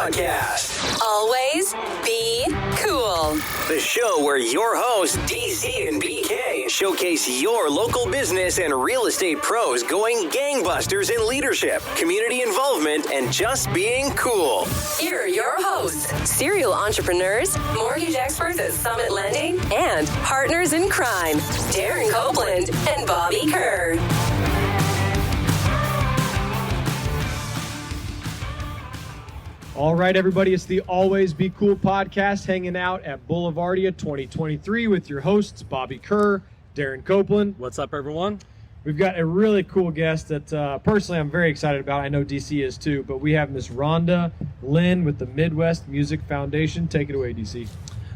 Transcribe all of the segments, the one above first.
Podcast. Always be cool. The show where your hosts, DC and BK, showcase your local business and real estate pros going gangbusters in leadership, community involvement, and just being cool. Here are your hosts, serial entrepreneurs, mortgage experts at Summit Lending, and partners in crime, Darren Copeland and Bobby Kerr. All right, everybody, it's the Always Be Cool podcast, hanging out at Boulevardia 2023 with your hosts, Bobby Kerr, Darren Copeland. What's up, everyone? We've got a really cool guest that personally I'm very excited about. I know DC is too, but we have Miss Rhonda Lynn with the Midwest Music Foundation. Take it away, DC.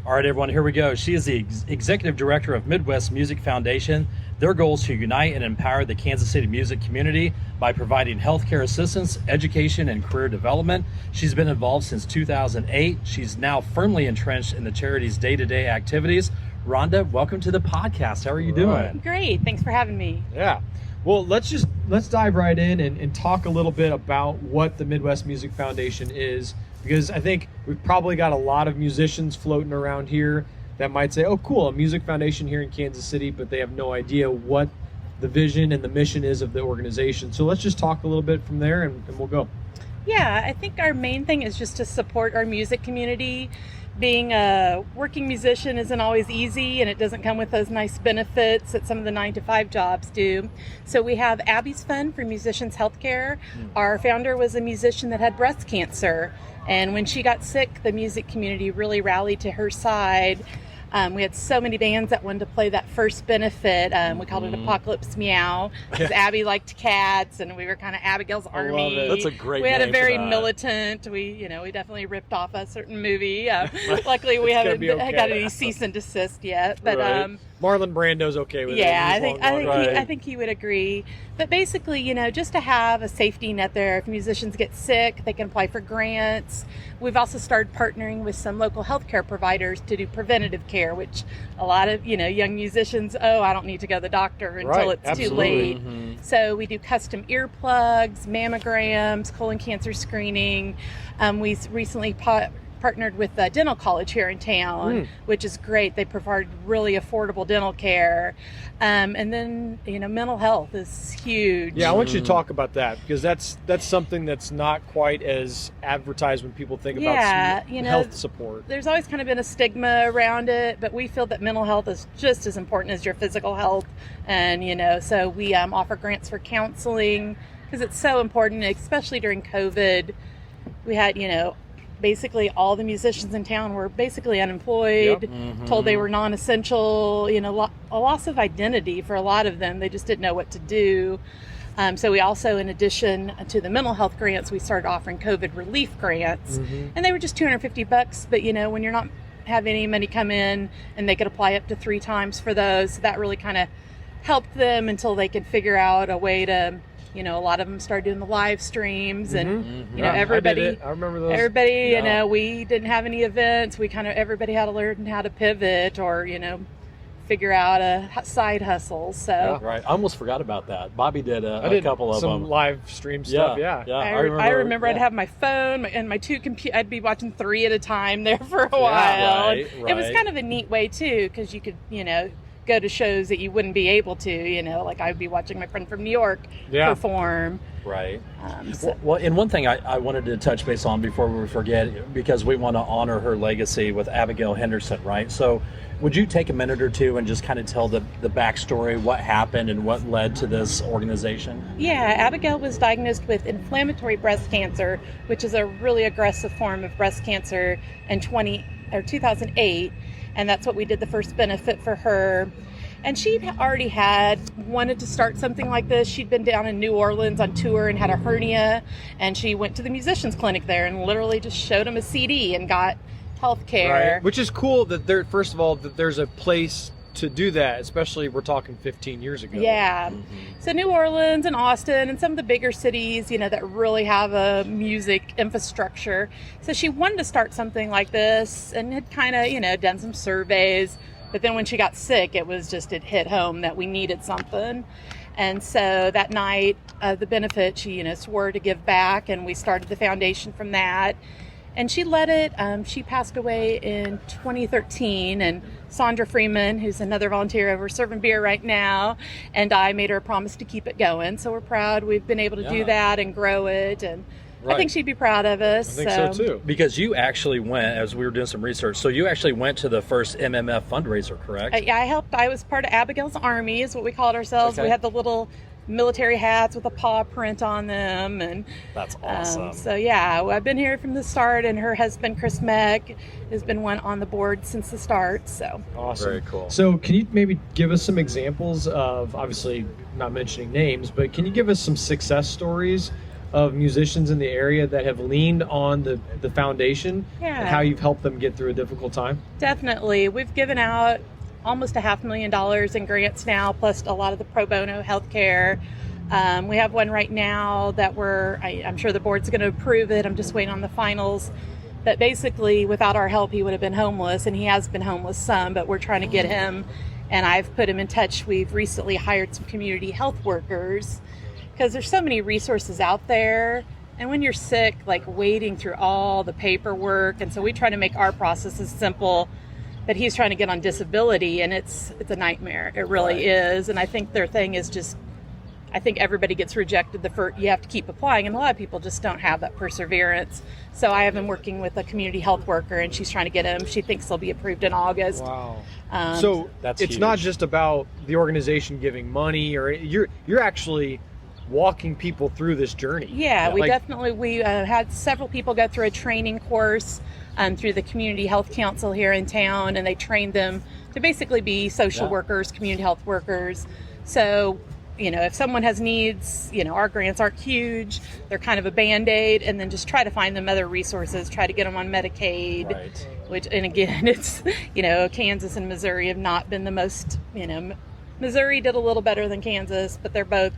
All right, everyone, here we go. She is the Executive Director of Midwest Music Foundation. Their goal is to unite and empower the Kansas City music community by providing healthcare assistance, education, and career development. She's been involved since 2008. She's now firmly entrenched in the charity's day-to-day activities. Rhonda, welcome to the podcast. How are you doing? Great. Thanks for having me. Yeah. Well, let's dive right in and talk a little bit about what the Midwest Music Foundation is, because I think we've probably got a lot of musicians floating around here that might say, oh, cool, a music foundation here in Kansas City, but they have no idea what the vision and the mission is of the organization. So let's just talk a little bit from there and we'll go. Yeah, I think our main thing is just to support our music community. Being a working musician isn't always easy, and it doesn't come with those nice benefits that some of the 9-to-5 jobs do. So we have Abby's Fund for Musicians Healthcare. Our founder was a musician that had breast cancer, and when she got sick, the music community really rallied to her side. We had so many bands that wanted to play that first benefit. We called it Apocalypse Meow because Abby liked cats, and we were kind of Abigail's Army. That's a great We had a name very for that. militant. We definitely ripped off a certain movie. Luckily, we haven't got any cease and desist yet. But Right. Marlon Brando's okay with it. yeah, He's long gone. I think he would agree. But basically, just to have a safety net there. If musicians get sick, they can apply for grants. We've also started partnering with some local healthcare providers to do preventative care, which a lot of young musicians, I don't need to go to the doctor until Right, it's absolutely. too late. So we do custom earplugs, mammograms, colon cancer screening. We recently partnered with the dental college here in town, which is great. They provide really affordable dental care. And then, mental health is huge. Yeah, I want you to talk about that because that's something that's not quite as advertised when people think about health support. There's always kind of been a stigma around it, but we feel that mental health is just as important as your physical health. And, so we offer grants for counseling because it's so important, especially during COVID. We had, basically all the musicians in town were basically unemployed, told they were non-essential, a loss of identity for a lot of them. They just didn't know what to do. So we also, in addition to the mental health grants, we started offering COVID relief grants. And they were just $250, but when you're not having any money come in, and they could apply up to 3 times for those. So that really kind of helped them until they could figure out a way to, a lot of them started doing the live streams, and everybody. I remember those. Everybody, we didn't have any events. Everybody had to learn how to pivot or figure out a side hustle. So Right. I almost forgot about that. Bobby did I a did couple of some them. live stream stuff. Yeah. I remember I'd have my phone and my 2 computers. I'd be watching 3 at a time there for a while. right, And it was kind of a neat way too, because you could go to shows that you wouldn't be able to, like I'd be watching my friend from New York perform. Right. So- Well, and one thing I wanted to touch base on before we forget, because we want to honor her legacy with Abigail Henderson, right? So would you take a minute or two and just kind of tell the backstory, what happened and what led to this organization? Yeah, Abigail was diagnosed with inflammatory breast cancer, which is a really aggressive form of breast cancer in 2008. And that's what we did the first benefit for her. And she'd already wanted to start something like this. She'd been down in New Orleans on tour and had a hernia. And she went to the musicians clinic there and literally just showed them a CD and got health care. Right. Which is cool that first of all, that there's a place to do that, especially we're talking 15 years ago. Yeah. So New Orleans and Austin and some of the bigger cities, that really have a music infrastructure. So she wanted to start something like this and had kind of, done some surveys. But then when she got sick, it hit home that we needed something. And so that night of the benefit, she, swore to give back, and we started the foundation from that. And she led it. She passed away in 2013, and Sandra Freeman, who's another volunteer over serving beer right now, and I made her a promise to keep it going. So we're proud we've been able to do that and grow it, and I think she'd be proud of us. I think so too. Because you actually went, as we were doing some research, so you actually went to the first MMF fundraiser, correct? Yeah, I helped. I was part of Abigail's Army, is what we called ourselves. Okay. We had the little military hats with a paw print on them, and That's awesome. so yeah, I've been here from the start, and her husband Chris Meck has been on the board since the start. So Awesome. Very cool. So can you maybe give us some examples of, obviously not mentioning names, but can you give us some success stories of musicians in the area that have leaned on the foundation and how you've helped them get through a difficult time? Definitely, we've given out almost $500,000 in grants now, plus a lot of the pro bono healthcare. We have one right now that I'm sure the board's going to approve it. I'm just waiting on the finals. But basically, without our help, he would have been homeless, and he has been homeless some, but we're trying to get him, and I've put him in touch. We've recently hired some community health workers, because there's so many resources out there. And when you're sick, like wading through all the paperwork, and so we try to make our processes simple. But he's trying to get on disability, and it's a nightmare. It really is. And I think their thing is just, I think everybody gets rejected you have to keep applying, and a lot of people just don't have that perseverance. So I have been working with a community health worker, and she's trying to get him. She thinks he'll be approved in August. Wow. So It's huge. not just about the organization giving money, or you're actually walking people through this journey. Yeah, we had several people go through a training course through the Community Health Council here in town, and they trained them to basically be social workers, community health workers. So, if someone has needs, our grants aren't huge. They're kind of a Band-Aid, and then just try to find them other resources, try to get them on Medicaid, which, and again, it's, Kansas and Missouri have not been the most, Missouri did a little better than Kansas, but they're both,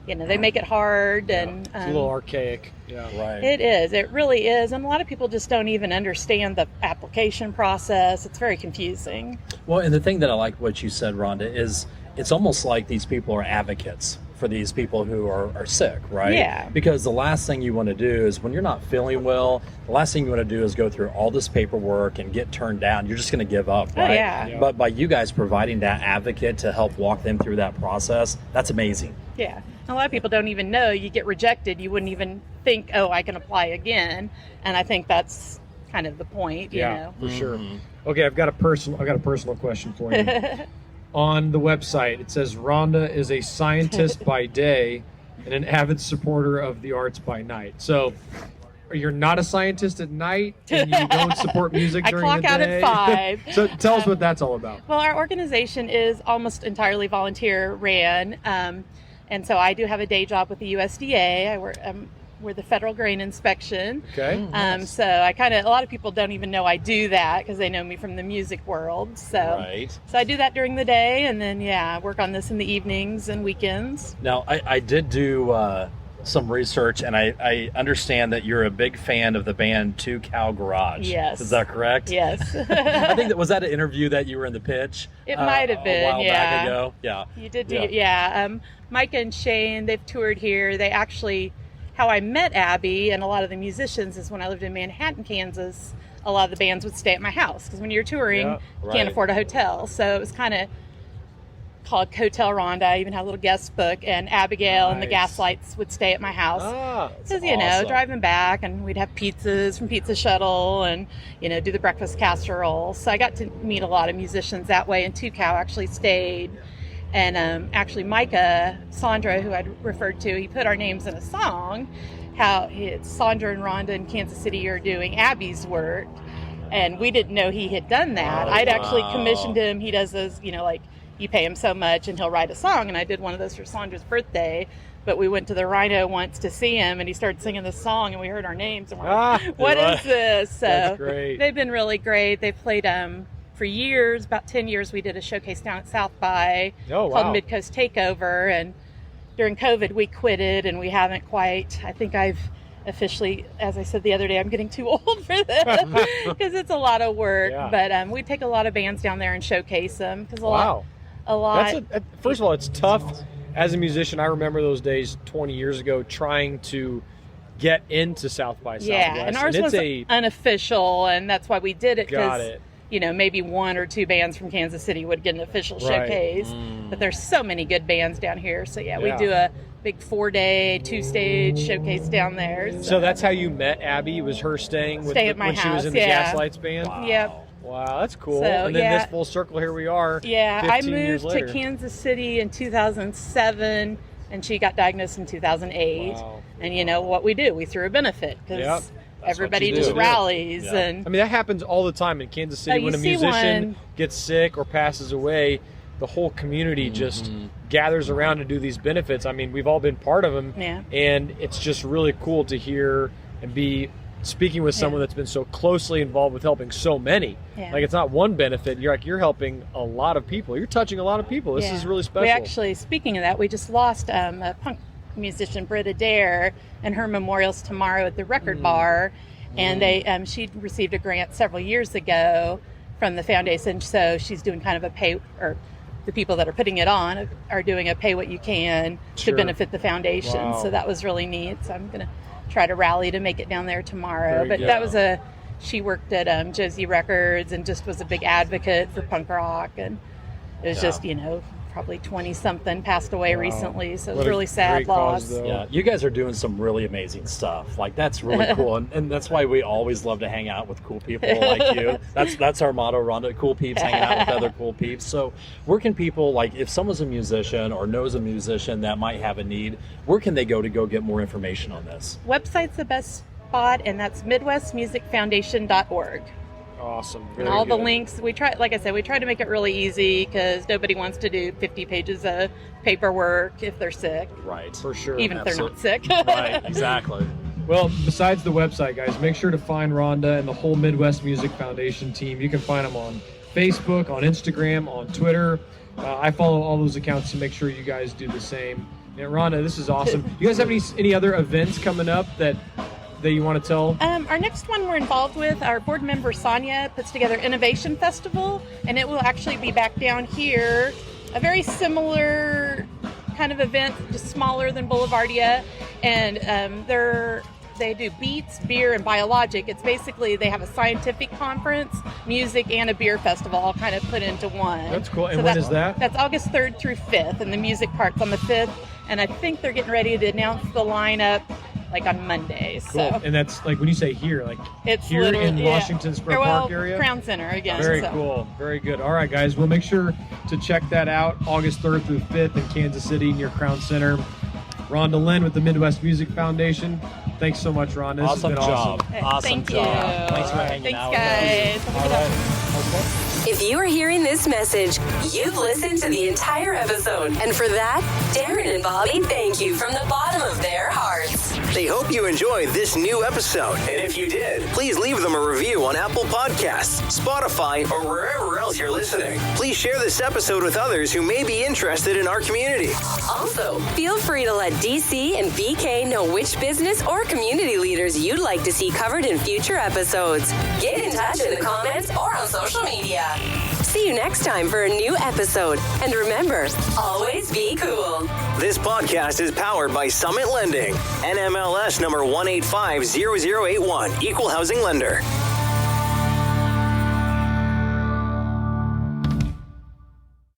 they make it hard, and It's a little archaic. Yeah. Right. it is. It really is. And a lot of people just don't even understand the application process. It's very confusing. Well, and the thing that I like what you said, Rhonda, is it's almost like these people are advocates for these people who are sick, right? Yeah. Because the last thing you want to do is when you're not feeling well, the last thing you want to do is go through all this paperwork and get turned down. You're just going to give up, right? Oh, yeah. But by you guys providing that advocate to help walk them through that process, that's amazing. Yeah. A lot of people don't even know you get rejected. You wouldn't even think, oh, I can apply again. And I think that's kind of the point, you know. For sure. Okay, I've got a personal question for you. On the website, it says Rhonda is a scientist by day and an avid supporter of the arts by night. So you're not a scientist at night, and you don't support music during the day? I clock out at 5. So tell us what that's all about. Well, our organization is almost entirely volunteer ran. And so I do have a day job with the USDA. We're the Federal Grain Inspection. Okay. So a lot of people don't even know I do that because they know me from the music world. So I do that during the day, and then, I work on this in the evenings and weekends. Now, I did do some research, and I understand that you're a big fan of the band Two Cow Garage. Yes. Is that correct? Yes. I think was that an interview that you were in the pitch? It might have been, a while back ago. Yeah. You did do, Micah and Shane, they've toured here. They actually, how I met Abby and a lot of the musicians is when I lived in Manhattan, Kansas. A lot of the bands would stay at my house because when you're touring, you can't afford a hotel. So it was kind of called Hotel Rhonda. I even had a little guest book, and Abigail and the Gaslights would stay at my house. Because, awesome. driving back, and we'd have pizzas from Pizza Shuttle and, do the breakfast casserole. So I got to meet a lot of musicians that way, and Two Cow actually stayed. And actually Micah, Sandra, who I'd referred to, he put our names in a song, how Sandra and Rhonda in Kansas City are doing Abby's work. And we didn't know he had done that. I'd actually commissioned him. He does those, you pay him so much and he'll write a song. And I did one of those for Sandra's birthday. But we went to the Rhino once to see him, and he started singing this song, and we heard our names. And we're like, what is this? So That's great. They've been really great. They've played for years, about 10 years. We did a showcase down at South by called Midcoast Takeover. And during COVID, we quitted, and we haven't quite. I think I've officially, as I said the other day, I'm getting too old for this because it's a lot of work. Yeah. But we take a lot of bands down there and showcase them because a lot. First of all, it's tough as a musician. I remember those days 20 years ago trying to get into South by Southwest. Yeah, and ours was unofficial, and that's why we did it. Got it. You know, maybe one or two bands from Kansas City would get an official showcase, but there's so many good bands down here. So yeah, we do a big 4-day, 2-stage showcase down there. So that's how you met Abby? Was her staying at my when house, she was in the Gaslights band? Wow. Yep. Wow, that's cool. So, and then this full circle, here we are. Yeah, I 15 years moved later. to Kansas City in 2007, and she got diagnosed in 2008. Wow. And you know what we do? We threw a benefit because everybody just rallies. Yeah. And I mean, that happens all the time in Kansas City. When a musician gets sick or passes away, the whole community just gathers around to do these benefits. I mean, we've all been part of them. Yeah. And it's just really cool to hear and be speaking with someone that's been so closely involved with helping so many. Yeah. Like, it's not one benefit. You're helping a lot of people. You're touching a lot of people. This is really special. We actually, speaking of that, we just lost a punk musician, Britta Dare, and her memorial's tomorrow at the Record Bar. And they she received a grant several years ago from the foundation, so she's doing kind of a or the people that are putting it on are doing a pay what you can to benefit the foundation. Wow. So that was really neat. So I'm going to try to rally to make it down there tomorrow. Very But good. that was she worked at Josie Records and just was a big advocate for punk rock. And it was just, you know, probably 20-something, passed away recently. So it was really sad loss. Yeah, you guys are doing some really amazing stuff. Like, that's really cool. And that's why we always love to hang out with cool people like you. That's our motto, Rhonda, cool peeps, hanging out with other cool peeps. So where can people, like, if someone's a musician or knows a musician that might have a need, where can they go to get more information on this? Website's the best spot, and that's MidwestMusicFoundation.org. Awesome. And all the links, we try to make it really easy because nobody wants to do 50 pages of paperwork if they're sick. Right. For sure. Even if they're not sick. Right, exactly. Well, besides the website, guys, make sure to find Rhonda and the whole Midwest Music Foundation team. You can find them on Facebook, on Instagram, on Twitter. I follow all those accounts, so make sure you guys do the same. And Rhonda, this is awesome. You guys have any other events coming up that you want to tell? Our next one we're involved with, our board member Sonia puts together Innovation Festival, and it will actually be back down here. A very similar kind of event, just smaller than Boulevardia, and they do beats, beer, and biologic. It's basically they have a scientific conference, music, and a beer festival all kind of put into one. That's cool. And when is that? That's August 3rd through 5th, and the music part's on the 5th, and I think they're getting ready to announce the lineup like on Monday. Cool. So And that's like when you say here, like it's here in yeah. Washington Square Park area? Crown Center again. Very so. cool. Very good. All right, guys. Well, make sure to check that out August 3rd through 5th in Kansas City near Crown Center. Rhonda Lynn with the Midwest Music Foundation. Thanks so much, Rhonda. This Awesome has been job. awesome. Awesome Thank job. you. Thanks for hanging out with us. Thanks, guys. All right. If you are hearing this message, you've listened to the entire episode. And for that, Darren and Bobby thank you from the bottom of their hearts. They hope you enjoyed this new episode. And if you did, please leave them a review on Apple Podcasts, Spotify, or wherever else you're listening. Please share this episode with others who may be interested in our community. Also, feel free to let DC and BK know which business or community leaders you'd like to see covered in future episodes. Get in touch in the comments or on social media. See you next time for a new episode. And remember, always be cool. This podcast is powered by Summit Lending, NMLS number 1850081, Equal Housing Lender.